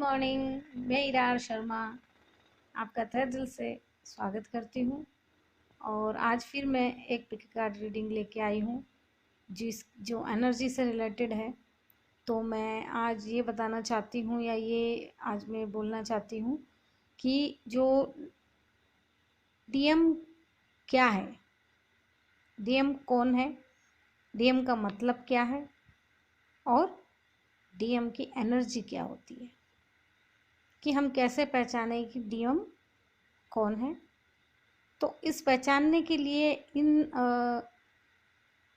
Morning. मैं इरार शर्मा आपका तहे दिल से स्वागत करती हूँ। और आज फिर मैं एक पिक कार्ड रीडिंग लेके आई हूँ जो एनर्जी से रिलेटेड है। तो मैं आज ये बताना चाहती हूँ या ये आज मैं बोलना चाहती हूँ कि जो डीएम क्या है, डीएम कौन है, डीएम का मतलब क्या है और डीएम की एनर्जी क्या होती है, कि हम कैसे पहचाने कि डीएम कौन है। तो इस पहचानने के लिए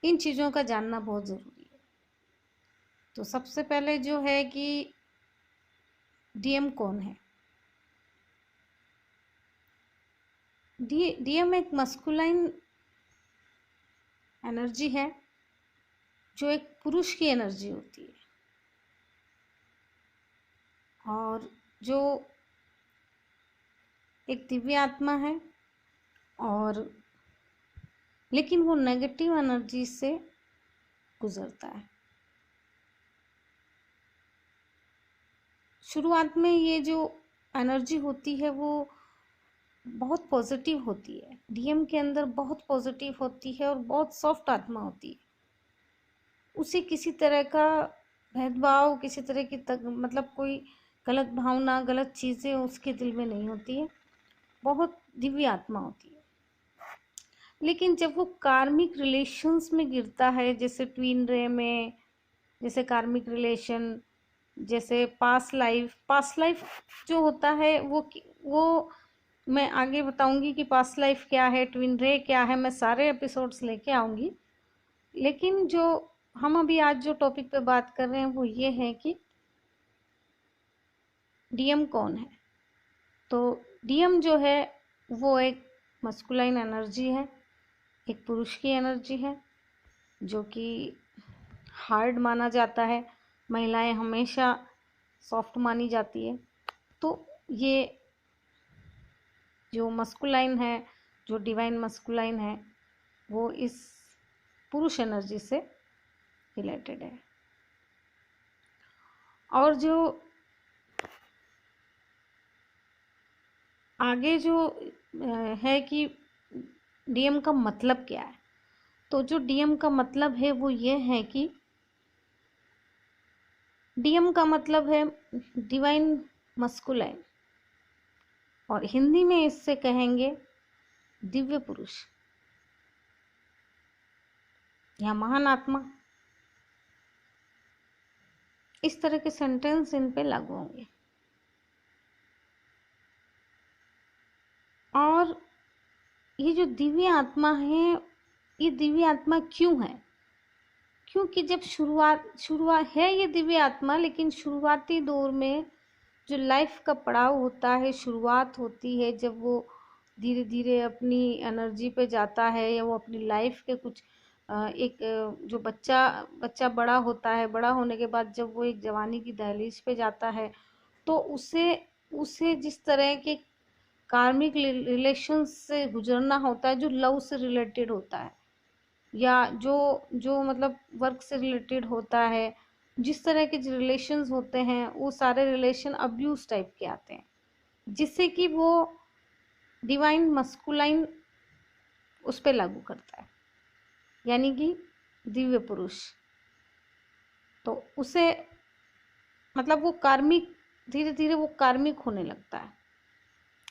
इन चीज़ों का जानना बहुत ज़रूरी है। तो सबसे पहले जो है कि डीएम कौन है। डीएम एक मस्कुलाइन एनर्जी है जो एक पुरुष की एनर्जी होती है और जो एक दिव्य आत्मा है, और लेकिन वो नेगेटिव एनर्जी से गुजरता है। शुरुआत में ये जो एनर्जी होती है वो बहुत पॉजिटिव होती है, डीएम के अंदर बहुत पॉजिटिव होती है और बहुत सॉफ्ट आत्मा होती है। उसे किसी तरह का भेदभाव, किसी तरह की मतलब कोई गलत भावना, गलत चीज़ें उसके दिल में नहीं होती है, बहुत दिव्य आत्मा होती है। लेकिन जब वो कार्मिक रिलेशंस में गिरता है, जैसे ट्विन रे में, जैसे कार्मिक रिलेशन, जैसे पास्ट लाइफ जो होता है वो मैं आगे बताऊंगी कि पास्ट लाइफ क्या है, ट्विन रे क्या है, मैं सारे एपिसोड्स लेके आऊंगी। लेकिन जो हम अभी आज जो टॉपिक पे बात कर रहे हैं वो ये है कि डीएम कौन है। तो डीएम जो है वो एक मस्कुलाइन एनर्जी है, एक पुरुष की एनर्जी है जो कि हार्ड माना जाता है। महिलाएं हमेशा सॉफ्ट मानी जाती है। तो ये जो मस्कुलाइन है, जो डिवाइन मस्कुलाइन है, वो इस पुरुष एनर्जी से रिलेटेड है। और जो आगे जो है कि डीएम का मतलब क्या है। तो जो डीएम का मतलब है वो ये है कि डीएम का मतलब है डिवाइन मस्कुलाइन, और हिंदी में इससे कहेंगे दिव्य पुरुष या महान आत्मा। इस तरह के सेंटेंस इन पे लागू होंगे। और ये जो दिव्य आत्मा है, ये दिव्य आत्मा क्यों है? क्योंकि जब शुरुआत है ये दिव्य आत्मा, लेकिन शुरुआती दौर में जो लाइफ का पड़ाव होता है, शुरुआत होती है जब वो धीरे धीरे अपनी एनर्जी पे जाता है, या वो अपनी लाइफ के कुछ एक जो बच्चा बड़ा होता है, बड़ा होने के बाद जब वो एक जवानी की दहलीज पे जाता है, तो उसे उसे जिस तरह के कार्मिक रिलेशन से गुजरना होता है, जो लव से रिलेटेड होता है या जो जो मतलब वर्क से रिलेटेड होता है, जिस तरह के रिलेशंस होते हैं वो सारे रिलेशन अब्यूज टाइप के आते हैं, जिससे कि वो डिवाइन मस्कुलाइन उस पर लागू करता है, यानी कि दिव्य पुरुष। तो उसे मतलब वो कार्मिक, धीरे धीरे वो कार्मिक होने लगता है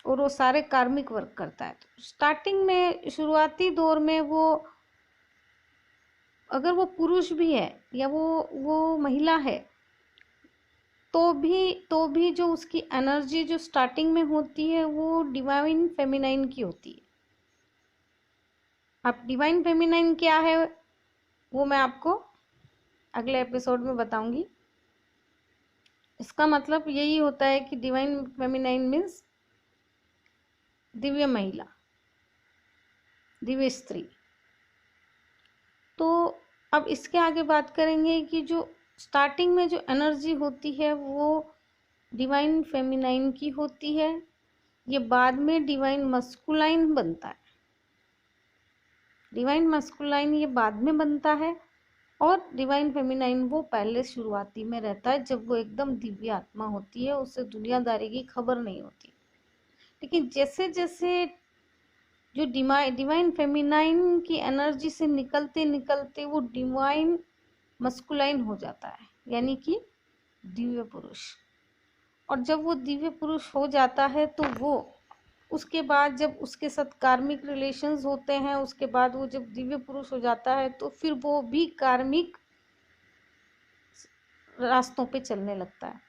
और वो सारे कार्मिक वर्क करता है। तो स्टार्टिंग में, शुरुआती दौर में, वो अगर वो पुरुष भी है या वो महिला है, तो भी जो उसकी एनर्जी जो स्टार्टिंग में होती है वो डिवाइन फेमिनाइन की होती है। अब डिवाइन फेमिनाइन क्या है वो मैं आपको अगले एपिसोड में बताऊंगी। इसका मतलब यही होता है कि डिवाइन फेमिनाइन मीन्स दिव्य महिला, दिव्य स्त्री। तो अब इसके आगे बात करेंगे कि जो स्टार्टिंग में जो एनर्जी होती है वो डिवाइन फेमिनाइन की होती है, ये बाद में डिवाइन मस्कुलाइन बनता है। डिवाइन मस्कुलाइन ये बाद में बनता है, और डिवाइन फेमिनाइन वो पहले शुरुआती में रहता है, जब वो एकदम दिव्य आत्मा होती है, उससे दुनियादारी की खबर नहीं होती। लेकिन जैसे जैसे जो डिवाइन फेमिनाइन की एनर्जी से निकलते निकलते वो डिवाइन मस्कुलाइन हो जाता है, यानी कि दिव्य पुरुष। और जब वो दिव्य पुरुष हो जाता है तो वो उसके बाद जब उसके साथ कार्मिक रिलेशंस होते हैं, उसके बाद वो जब दिव्य पुरुष हो जाता है तो फिर वो भी कार्मिक रास्तों पे चलने लगता है,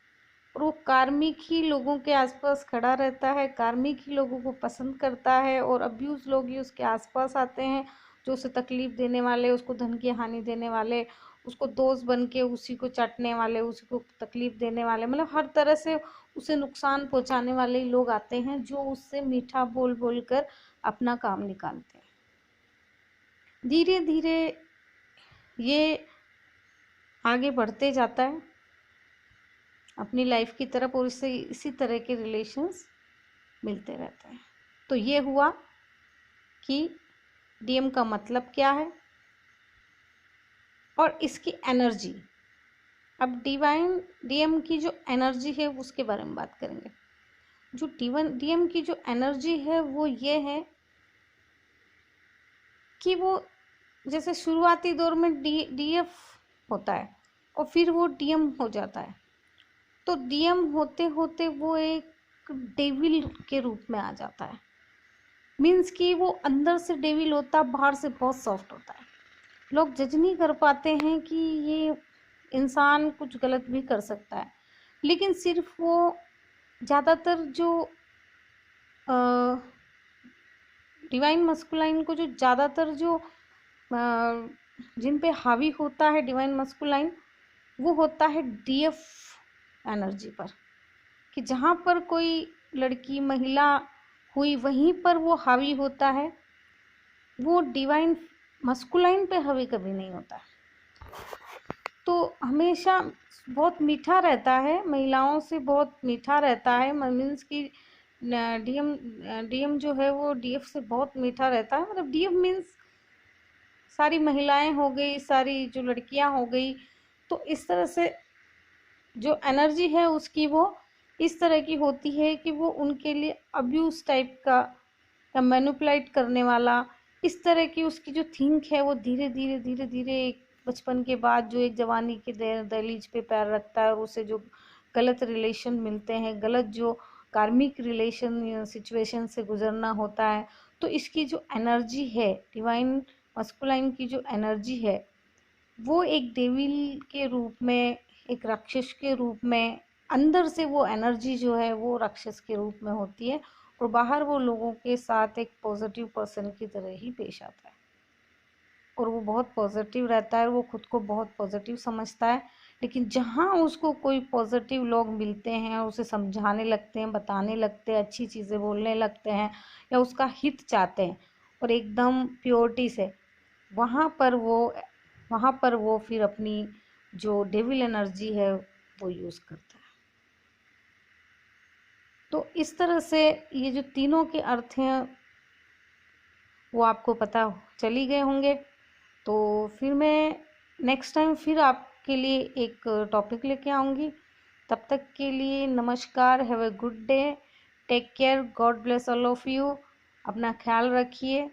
और वो कार्मिक ही लोगों के आसपास खड़ा रहता है, कार्मिक ही लोगों को पसंद करता है, और अब्यूज लोग ही उसके आसपास आते हैं, जो उसे तकलीफ देने वाले, उसको धन की हानि देने वाले, उसको दोस्त बन के उसी को चाटने वाले, उसी को तकलीफ देने वाले, मतलब हर तरह से उसे नुकसान पहुंचाने वाले लोग आते हैं, जो उससे मीठा बोल बोल कर अपना काम निकालते हैं। धीरे धीरे ये आगे बढ़ते जाता है अपनी लाइफ की तरफ, और इससे इसी तरह के रिलेशंस मिलते रहते हैं। तो ये हुआ कि डीएम का मतलब क्या है और इसकी एनर्जी। अब डिवाइन डीएम की जो एनर्जी है उसके बारे में बात करेंगे। जो डीएम की जो एनर्जी है वो ये है कि वो जैसे शुरुआती दौर में डीएफ होता है और फिर वो डीएम हो जाता है, तो डीएम होते होते वो एक डेविल के रूप में आ जाता है। मीन्स कि वो अंदर से डेविल होता है, बाहर से बहुत सॉफ्ट होता है। लोग जज नहीं कर पाते हैं कि ये इंसान कुछ गलत भी कर सकता है, लेकिन सिर्फ वो ज़्यादातर जो डिवाइन मस्कुलाइन को जो ज़्यादातर जो जिन पे हावी होता है डिवाइन मस्कुलाइन, वो होता है डीएफ एनर्जी पर, कि जहाँ पर कोई लड़की महिला हुई वहीं पर वो हावी होता है। वो डिवाइन मस्कुलाइन पे हावी कभी नहीं होता है, तो हमेशा बहुत मीठा रहता है, महिलाओं से बहुत मीठा रहता है। मीन्स कि डीएम जो है वो डीएफ से बहुत मीठा रहता है। मतलब डीएफ मीन्स सारी महिलाएं हो गई, सारी जो लड़कियां हो गई, तो इस तरह से जो एनर्जी है उसकी वो इस तरह की होती है कि वो उनके लिए अब्यूज टाइप का या मैनिपुलेट करने वाला, इस तरह की उसकी जो थिंक है वो धीरे धीरे धीरे धीरे एक बचपन के बाद जो एक जवानी के दहलीज पे पैर रखता है और उसे जो गलत रिलेशन मिलते हैं, गलत जो कार्मिक रिलेशन सिचुएशन से गुजरना होता है, तो इसकी जो एनर्जी है डिवाइन मस्कुलाइन की जो एनर्जी है वो एक डेविल के रूप में, एक राक्षस के रूप में, अंदर से वो एनर्जी जो है वो राक्षस के रूप में होती है, और बाहर वो लोगों के साथ एक पॉजिटिव पर्सन की तरह ही पेश आता है, और वो बहुत पॉजिटिव रहता है, वो खुद को बहुत पॉजिटिव समझता है। लेकिन जहाँ उसको कोई पॉजिटिव लोग मिलते हैं, उसे समझाने लगते हैं, बताने लगते हैं, अच्छी चीज़ें बोलने लगते हैं, या उसका हित चाहते हैं और एकदम प्योरिटी से, वहाँ पर वो फिर अपनी जो डेविल एनर्जी है वो यूज़ करता है। तो इस तरह से ये जो तीनों के अर्थ हैं वो आपको पता चली गए होंगे। तो फिर मैं नेक्स्ट टाइम फिर आपके लिए एक टॉपिक लेके आऊँगी। तब तक के लिए नमस्कार, have a good day, take care, God bless all of you. अपना ख्याल रखिए,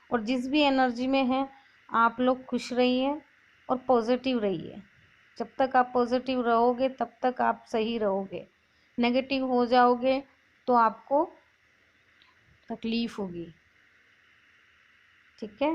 और जिस भी एनर्जी में हैं आप लोग खुश रहिए और पॉजिटिव रहिए। जब तक आप पॉजिटिव रहोगे तब तक आप सही रहोगे। नेगेटिव हो जाओगे तो आपको तकलीफ होगी। ठीक है।